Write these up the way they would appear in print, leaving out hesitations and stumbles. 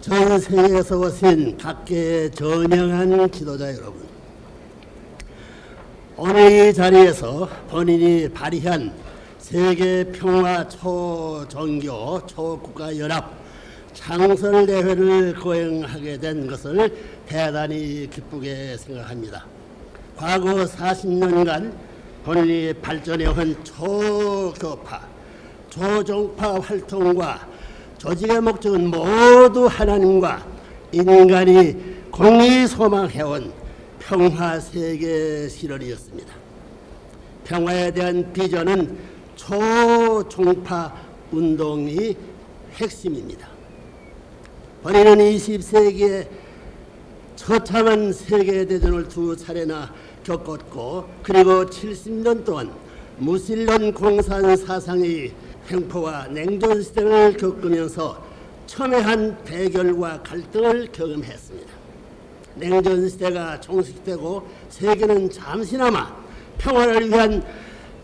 전 세계에서 오신 각계의 전영한 지도자 여러분, 오늘 이 자리에서 본인이 발의한 세계평화 초종교 초국가연합 창설대회를 거행하게 된 것을 대단히 기쁘게 생각합니다. 과거 40년간 본인이 발전해온 초교파, 초종파 활동과 조직의 목적은 모두 하나님과 인간이 공히 소망해온 평화세계 실현이었습니다. 평화에 대한 비전은 초종파 운동이 핵심입니다. 본인은 20세기에 처참한 세계대전을 두 차례나 겪었고, 그리고 70년 동안 무신론 공산 사상의 횡포와 냉전시대를 겪으면서 첨예한 대결과 갈등을 경험했습니다. 냉전시대가 종식되고 세계는 잠시나마 평화를 위한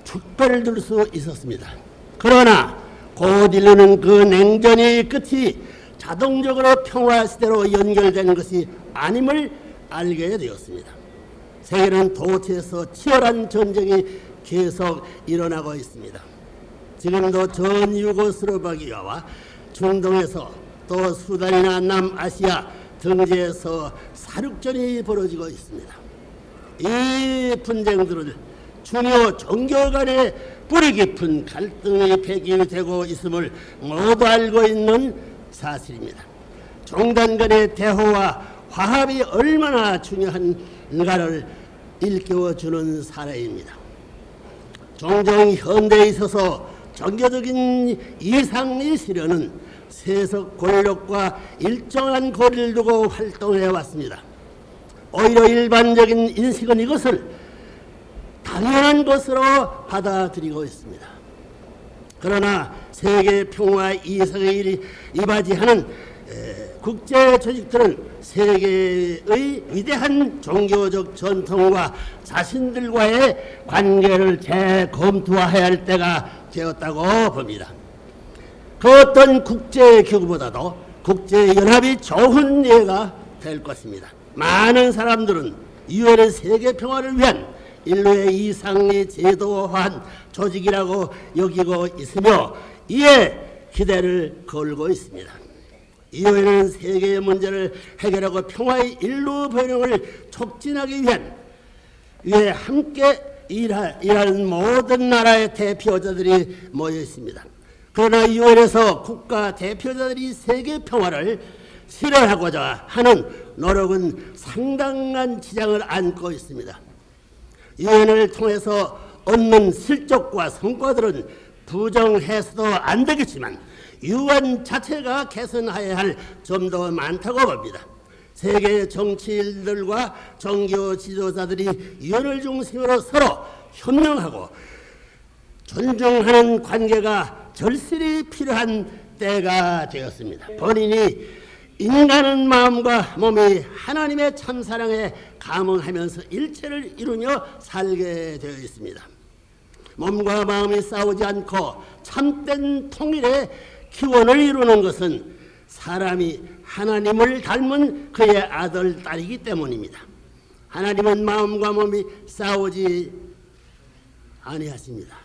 축배를 들 수 있었습니다. 그러나 곧 이르는 그 냉전의 끝이 자동적으로 평화시대로 연결되는 것이 아님을 알게 되었습니다. 세계는 도처에서 치열한 전쟁이 계속 일어나고 있습니다. 지금도 전 유고슬로바키아와 중동에서 또 수단이나 남아시아 등지에서 사륙전이 벌어지고 있습니다. 이 분쟁들은 중요 종교 간의 뿌리 깊은 갈등의 배경이 되고 있음을 모두 알고 있는 사실입니다. 종단 간의 대화와 화합이 얼마나 중요한가를 일깨워주는 사례입니다. 종종 현대에 있어서 종교적인 이상의 실현은 세속 권력과 일정한 거리를 두고 활동해 왔습니다. 오히려 일반적인 인식은 이것을 당연한 것으로 받아들이고 있습니다. 그러나 세계 평화 이상에 이바지하는 국제 조직들은 세계의 위대한 종교적 전통과 자신들과의 관계를 재검토해야 할 때가 되었다고 봅니다. 그 어떤 국제기구보다도 국제연합이 좋은 예가 될 것입니다. 많은 사람들은 유엔의 세계평화를 위한 인류의 이상의 제도화한 조직이라고 여기고 있으며 이에 기대를 걸고 있습니다. 유엔은 세계의 문제를 해결하고 평화의 인류 번영을 촉진하기 위해 함께 일하는 모든 나라의 대표자들이 모여 있습니다. 그러나 유엔에서 국가 대표자들이 세계 평화를 실현하고자 하는 노력은 상당한 지장을 안고 있습니다. 유엔을 통해서 얻는 실적과 성과들은 부정해서도 안 되겠지만 유엔 자체가 개선해야 할 점도 많다고 봅니다. 세계 정치인들과 종교 지도자들이 유엔을 중심으로 서로 협력하고 존중하는 관계가 절실히 필요한 때가 되었습니다. 본인이 인간은 마음과 몸이 하나님의 참사랑에 감응하면서 일체를 이루며 살게 되어 있습니다. 몸과 마음이 싸우지 않고 참된 통일의 기원을 이루는 것은 사람이 하나님을 닮은 그의 아들, 딸이기 때문입니다. 하나님은 마음과 몸이 싸우지 아니하십니다.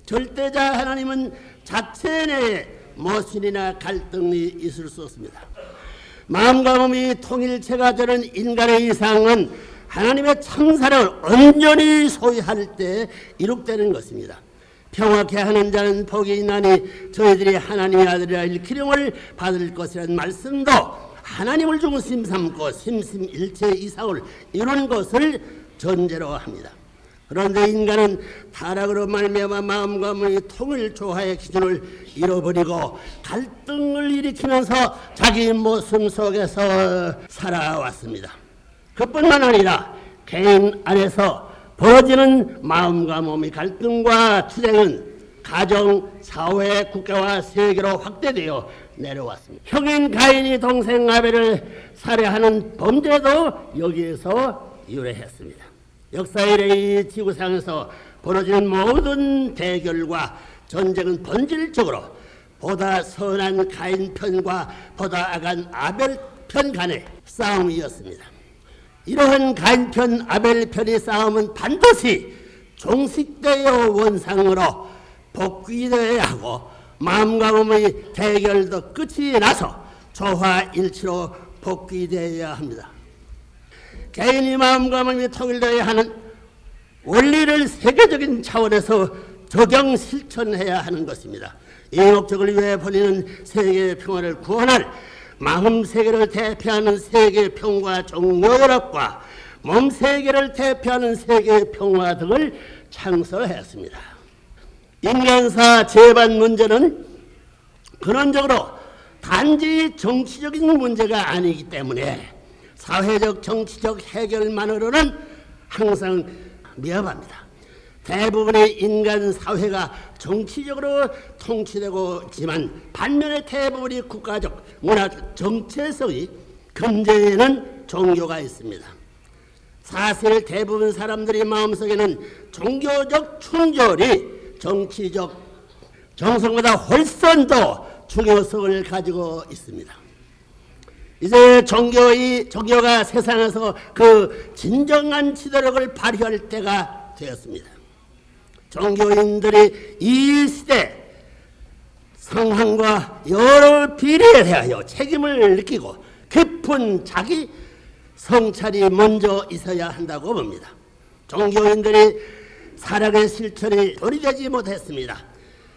절대자 하나님은 자체 내에 모순이나 갈등이 있을 수 없습니다. 마음과 몸이 통일체가 되는 인간의 이상은 하나님의 참사랑을 온전히 소유할 때 이룩되는 것입니다. 평화케 하는 자는 복이 있나니 저희들이 하나님의 아들이라 일기령을 받을 것이라는 말씀도 하나님을 중심 삼고 심심일체 이상을 이룬 것을 전제로 합니다. 그런데 인간은 타락으로 말미암아 마음과 몸의 통일 조화의 기준을 잃어버리고 갈등을 일으키면서 자기 모습 속에서 살아왔습니다. 그뿐만 아니라 개인 안에서 벌어지는 마음과 몸의 갈등과 투쟁은 가정, 사회, 국가와 세계로 확대되어 내려왔습니다. 형인 가인이 동생 아벨을 살해하는 범죄도 여기에서 유래했습니다. 역사의 이 지구상에서 벌어지는 모든 대결과 전쟁은 본질적으로 보다 선한 가인 편과 보다 악한 아벨 편 간의 싸움이었습니다. 이러한 가인 편 아벨 편의 싸움은 반드시 종식되어 원상으로 복귀되어야 하고 마음과 몸의 대결도 끝이 나서 조화일치로 복귀되어야 합니다. 개인의 마음과 몸이 통일되어야 하는 원리를 세계적인 차원에서 적용 실천해야 하는 것입니다. 이 목적을 위해 벌이는 세계 평화를 구원할 마음 세계를 대표하는 세계 평화 종료연합과 몸 세계를 대표하는 세계 평화 등을 창설했습니다. 인간사 재반 문제는 근원적으로 단지 정치적인 문제가 아니기 때문에 사회적 정치적 해결만으로는 항상 미흡합니다. 대부분의 인간 사회가 정치적으로 통치되고 있지만 반면에 대부분의 국가적 문화적 정체성의 근저에는 종교가 있습니다. 사실 대부분 사람들의 마음속에는 종교적 충돌이 정치적 정성보다 훨씬 더 중요성을 가지고 있습니다. 이제 종교가 세상에서 그 진정한 지도력을 발휘할 때가 되었습니다. 종교인들이 이 시대 상황과 여러 비례에 대하여 책임을 느끼고 깊은 자기 성찰이 먼저 있어야 한다고 봅니다. 종교인들이 사랑의 실천이 도리되지 못했습니다.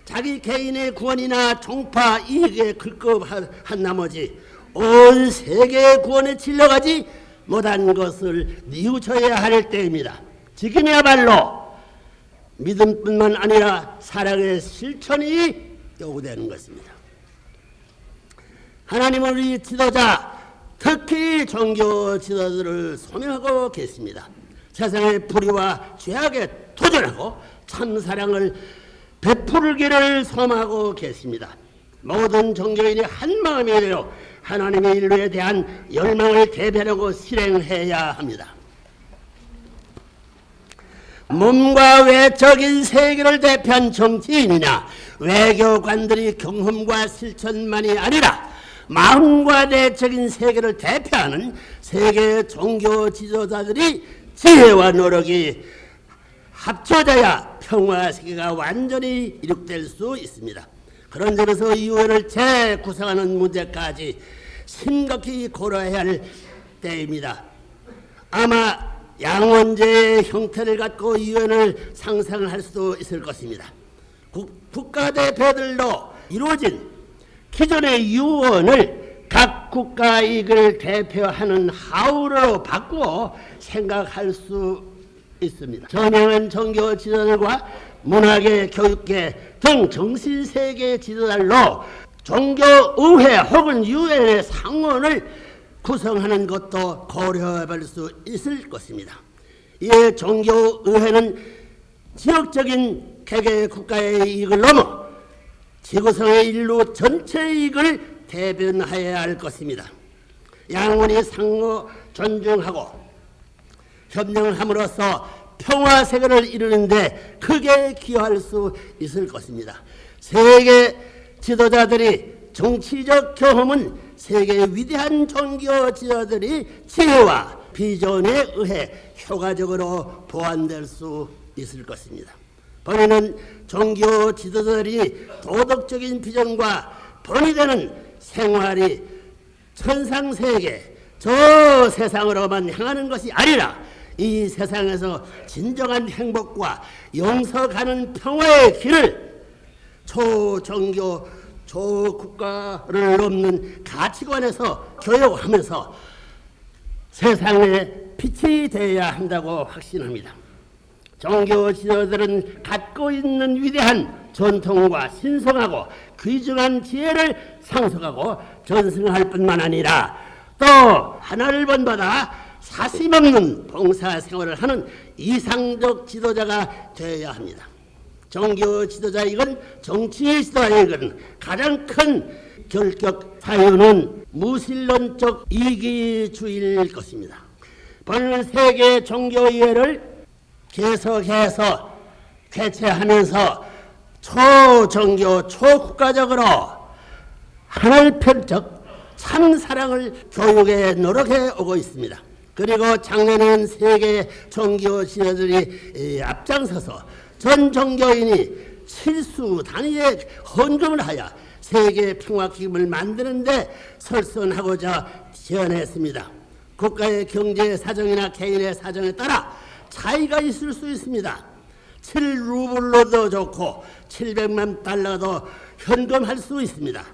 자기 개인의 구원이나 종파 이익에 급급한 나머지 온 세계의 구원에 질려가지 못한 것을 뉘우쳐야 할 때입니다. 지금이야말로 믿음뿐만 아니라 사랑의 실천이 요구되는 것입니다. 하나님은 우리 지도자, 특히 종교 지도자들을 소명하고 계십니다. 세상의 불의와 죄악에 도전하고 참사랑을 베풀기를 소망하고 계십니다. 모든 종교인이 한마음이 되어 하나님의 인류에 대한 열망을 대변하고 실행해야 합니다. 몸과 외적인 세계를 대표한 정치인이나 외교관들이 경험과 실천만이 아니라 마음과 내적인 세계를 대표하는 세계 종교 지도자들이 지혜와 노력이 합쳐져야 평화 세계가 완전히 이룩될 수 있습니다. 그런 점에서 유엔을 재구성하는 문제까지 심각히 고려해야 할 때입니다. 아마 양원제의 형태를 갖고 유엔을 상상할 수도 있을 것입니다. 국가대표들로 이루어진 기존의 유언을 각 국가 이익을 대표하는 하우로 바꾸어 생각할 수 있습니다. 전형한 종교 지도자들과 문화계, 교육계 등 정신세계 지도자들로 종교의회 혹은 유엔의 상원을 구성하는 것도 고려해볼 수 있을 것입니다. 이에 종교의회는 지역적인 개개 국가의 이익을 넘어 지구상의 인류 전체의 이익을 대변해야 할 것입니다. 양원이 상호 존중하고 협력함으로써 평화 세계를 이루는데 크게 기여할 수 있을 것입니다. 세계 지도자들이 정치적 경험은 세계의 위대한 종교 지도자들이 지혜와 비전에 의해 효과적으로 보완될 수 있을 것입니다. 본인은 종교 지도자들이 도덕적인 비전과 본이 되는 생활이 천상세계 저 세상으로만 향하는 것이 아니라 이 세상에서 진정한 행복과 용서가는 평화의 길을 초종교 초국가를 넘는 가치관에서 교육하면서 세상에 빛이 되어야 한다고 확신합니다. 종교 지도자들은 갖고 있는 위대한 전통과 신성하고 귀중한 지혜를 상속하고 전승할 뿐만 아니라 또 하나를 본받아 사심 없는 봉사생활을 하는 이상적 지도자가 되어야 합니다. 종교 지도자이건 정치 지도자이건 가장 큰 결격 사유는 무신론적 이기주의일 것입니다. 본인은 세계 종교의회를 계속해서 개최하면서 초정교 초국가적으로 하늘편적 참사랑을 교육에 노력해 오고 있습니다. 그리고 작년에는 세계 종교 지도자들이 앞장서서 전 종교인이 실수 단위의 헌금을 하여 세계 평화기금을 만드는 데 설선하고자 제안했습니다. 국가의 경제 사정이나 개인의 사정에 따라 차이가 있을 수 있습니다. 7루블로도 좋고 700만 달러도 현금할 수 있습니다.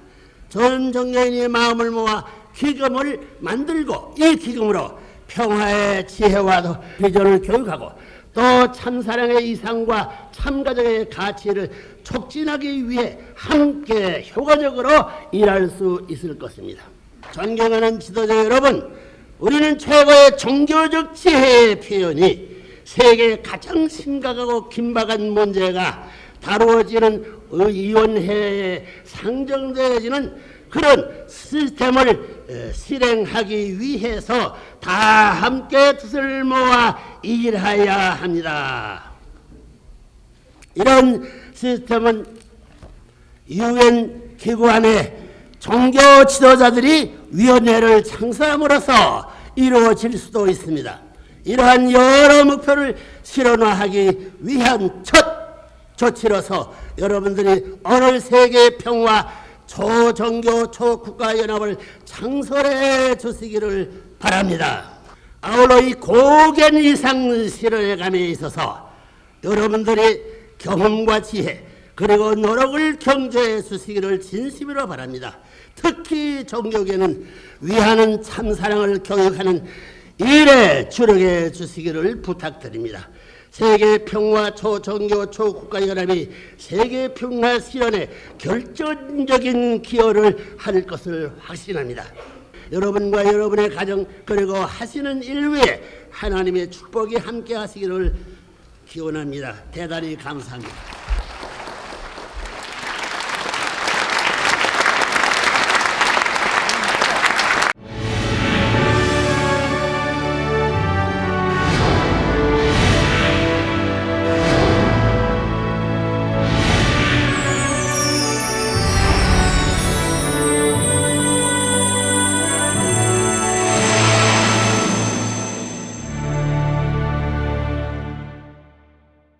전 종교인이 마음을 모아 기금을 만들고 이 기금으로 평화의 지혜와 비전을 교육하고 또 참사랑의 이상과 참가적의 가치를 촉진하기 위해 함께 효과적으로 일할 수 있을 것입니다. 존경하는 지도자 여러분, 우리는 최고의 종교적 지혜의 표현이 세계의 가장 심각하고 긴박한 문제가 다루어지는 의원회에 상정되어지는 그런 시스템을 실행하기 위해서 다 함께 뜻을 모아 일해야 합니다. 이런 시스템은 UN 기구 안에 종교 지도자들이 위원회를 창설함으로써 이루어질 수도 있습니다. 이러한 여러 목표를 실현화하기 위한 첫 조치로서 여러분들이 오늘 세계 평화 초종교 초국가연합을 창설해 주시기를 바랍니다. 아울러 이 고견 이상 실현감에 있어서 여러분들이 경험과 지혜 그리고 노력을 경주해 주시기를 진심으로 바랍니다. 특히 종교계는 위하는 참사랑을 교육하는 일에 주력해 주시기를 부탁드립니다. 세계 평화 초종교 초국가연합이 세계 평화 실현에 결정적인 기여를 할 것을 확신합니다. 여러분과 여러분의 가정 그리고 하시는 일 위에 하나님의 축복이 함께 하시기를 기원합니다. 대단히 감사합니다.